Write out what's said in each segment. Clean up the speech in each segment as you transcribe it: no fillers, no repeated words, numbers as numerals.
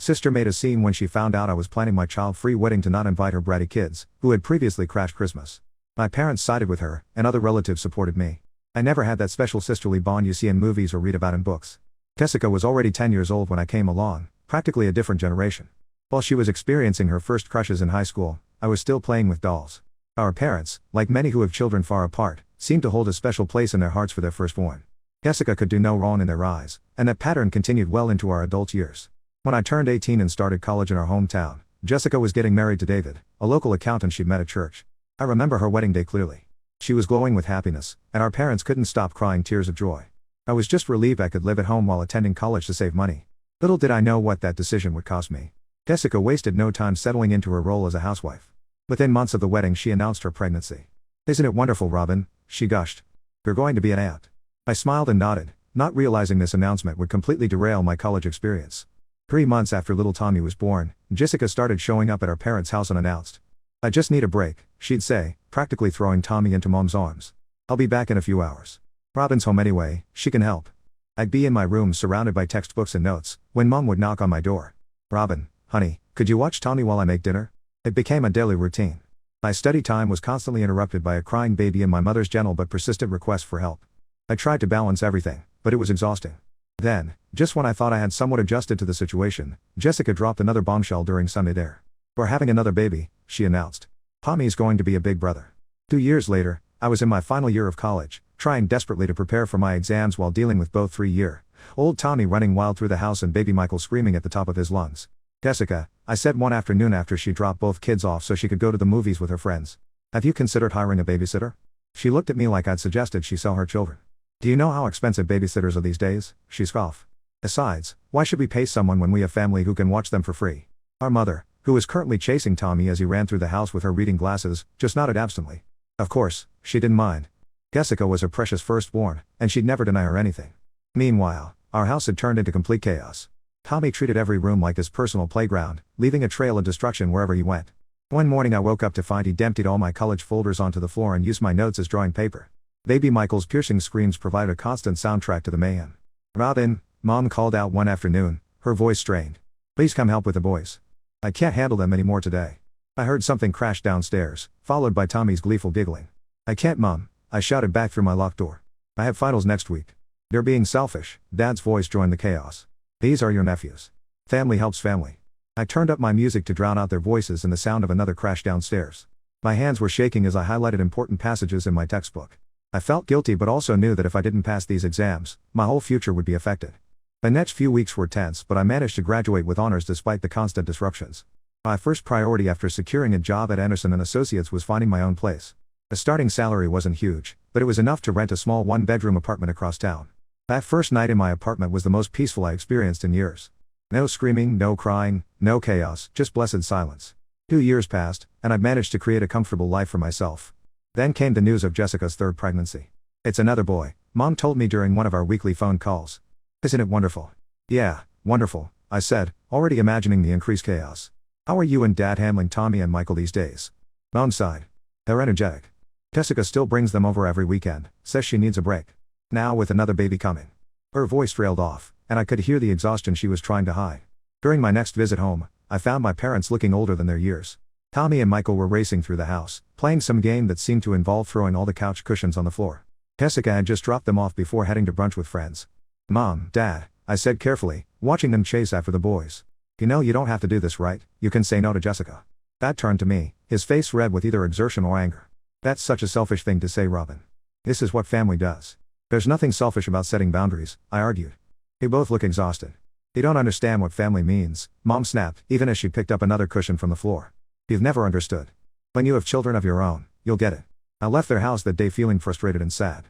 Sister made a scene when she found out I was planning my child-free wedding to not invite her bratty kids, who had previously crashed Christmas. My parents sided with her, and other relatives supported me. I never had that special sisterly bond you see in movies or read about in books. Jessica was already 10 years old when I came along, practically a different generation. While she was experiencing her first crushes in high school, I was still playing with dolls. Our parents, like many who have children far apart, seemed to hold a special place in their hearts for their firstborn. Jessica could do no wrong in their eyes, and that pattern continued well into our adult years. When I turned 18 and started college in our hometown, Jessica was getting married to David, a local accountant she'd met at church. I remember her wedding day clearly. She was glowing with happiness, and our parents couldn't stop crying tears of joy. I was just relieved I could live at home while attending college to save money. Little did I know what that decision would cost me. Jessica wasted no time settling into her role as a housewife. Within months of the wedding she announced her pregnancy. "Isn't it wonderful, Robin?" she gushed. "You're going to be an aunt." I smiled and nodded, not realizing this announcement would completely derail my college experience. 3 months after little Tommy was born, Jessica started showing up at our parents' house unannounced. "I just need a break," she'd say, practically throwing Tommy into Mom's arms. "I'll be back in a few hours. Robin's home anyway, she can help." I'd be in my room surrounded by textbooks and notes, when Mom would knock on my door. "Robin, honey, could you watch Tommy while I make dinner?" It became a daily routine. My study time was constantly interrupted by a crying baby and my mother's gentle but persistent request for help. I tried to balance everything, but it was exhausting. Then, just when I thought I had somewhat adjusted to the situation, Jessica dropped another bombshell during Sunday Dare. "We're having another baby," she announced. "Tommy's going to be a big brother." 2 years later, I was in my final year of college, trying desperately to prepare for my exams while dealing with both 3-year-old Tommy running wild through the house and baby Michael screaming at the top of his lungs. "Jessica," I said one afternoon after she dropped both kids off so she could go to the movies with her friends, "have you considered hiring a babysitter?" She looked at me like I'd suggested she sell her children. "Do you know how expensive babysitters are these days?" she scoffed. "Besides, why should we pay someone when we have family who can watch them for free?" Our mother, who was currently chasing Tommy as he ran through the house with her reading glasses, just nodded absently. Of course, she didn't mind. Jessica was her precious firstborn, and she'd never deny her anything. Meanwhile, our house had turned into complete chaos. Tommy treated every room like his personal playground, leaving a trail of destruction wherever he went. One morning I woke up to find he'd emptied all my college folders onto the floor and used my notes as drawing paper. Baby Michael's piercing screams provided a constant soundtrack to the mayhem. "Robin," Mom called out one afternoon, her voice strained. "Please come help with the boys. I can't handle them anymore today." I heard something crash downstairs, followed by Tommy's gleeful giggling. "I can't, Mom," I shouted back through my locked door. "I have finals next week." "They're being selfish," Dad's voice joined the chaos. "These are your nephews. Family helps family." I turned up my music to drown out their voices and the sound of another crash downstairs. My hands were shaking as I highlighted important passages in my textbook. I felt guilty but also knew that if I didn't pass these exams, my whole future would be affected. The next few weeks were tense but I managed to graduate with honors despite the constant disruptions. My first priority after securing a job at Anderson & Associates was finding my own place. The starting salary wasn't huge, but it was enough to rent a small one-bedroom apartment across town. That first night in my apartment was the most peaceful I experienced in years. No screaming, no crying, no chaos, just blessed silence. 2 years passed, and I'd managed to create a comfortable life for myself. Then came the news of Jessica's third pregnancy. "It's another boy," Mom told me during one of our weekly phone calls. "Isn't it wonderful?" "Yeah, wonderful," I said, already imagining the increased chaos. "How are you and Dad handling Tommy and Michael these days?" Mom sighed. "They're energetic. Jessica still brings them over every weekend, says she needs a break. Now with another baby coming." Her voice trailed off, and I could hear the exhaustion she was trying to hide. During my next visit home, I found my parents looking older than their years. Tommy and Michael were racing through the house, playing some game that seemed to involve throwing all the couch cushions on the floor. Jessica had just dropped them off before heading to brunch with friends. "Mom, Dad," I said carefully, watching them chase after the boys. "You know you don't have to do this, right? You can say no to Jessica." Dad turned to me, his face red with either exertion or anger. "That's such a selfish thing to say, Robin. This is what family does." "There's nothing selfish about setting boundaries," I argued. They both look exhausted. "You don't understand what family means," Mom snapped, even as she picked up another cushion from the floor. "You've never understood. When you have children of your own, you'll get it." I left their house that day feeling frustrated and sad.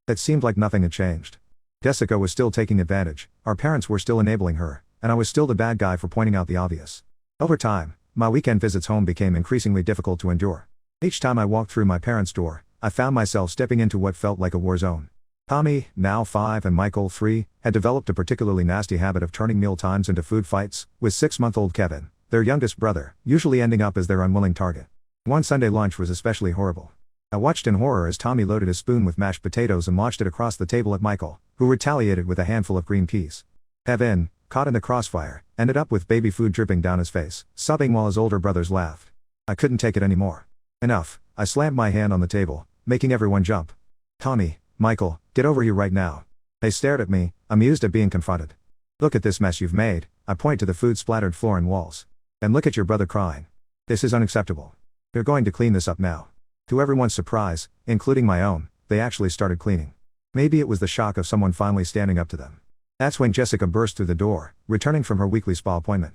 It seemed like nothing had changed. Jessica was still taking advantage, our parents were still enabling her, and I was still the bad guy for pointing out the obvious. Over time, my weekend visits home became increasingly difficult to endure. Each time I walked through my parents' door, I found myself stepping into what felt like a war zone. Tommy, now 5 and Michael, 3, had developed a particularly nasty habit of turning meal times into food fights, with 6-month-old Kevin, their youngest brother, usually ending up as their unwilling target. One Sunday lunch was especially horrible. I watched in horror as Tommy loaded his spoon with mashed potatoes and launched it across the table at Michael, who retaliated with a handful of green peas. "Kevin, caught in the crossfire, ended up with baby food dripping down his face, sobbing while his older brothers laughed. I couldn't take it anymore. Enough, I slammed my hand on the table, making everyone jump. Tommy, Michael, get over here right now. They stared at me, amused at being confronted. Look at this mess you've made, I point to the food-splattered floor and walls. And look at your brother crying. This is unacceptable. They're going to clean this up now. To everyone's surprise, including my own, they actually started cleaning. Maybe it was the shock of someone finally standing up to them. That's when Jessica burst through the door, returning from her weekly spa appointment.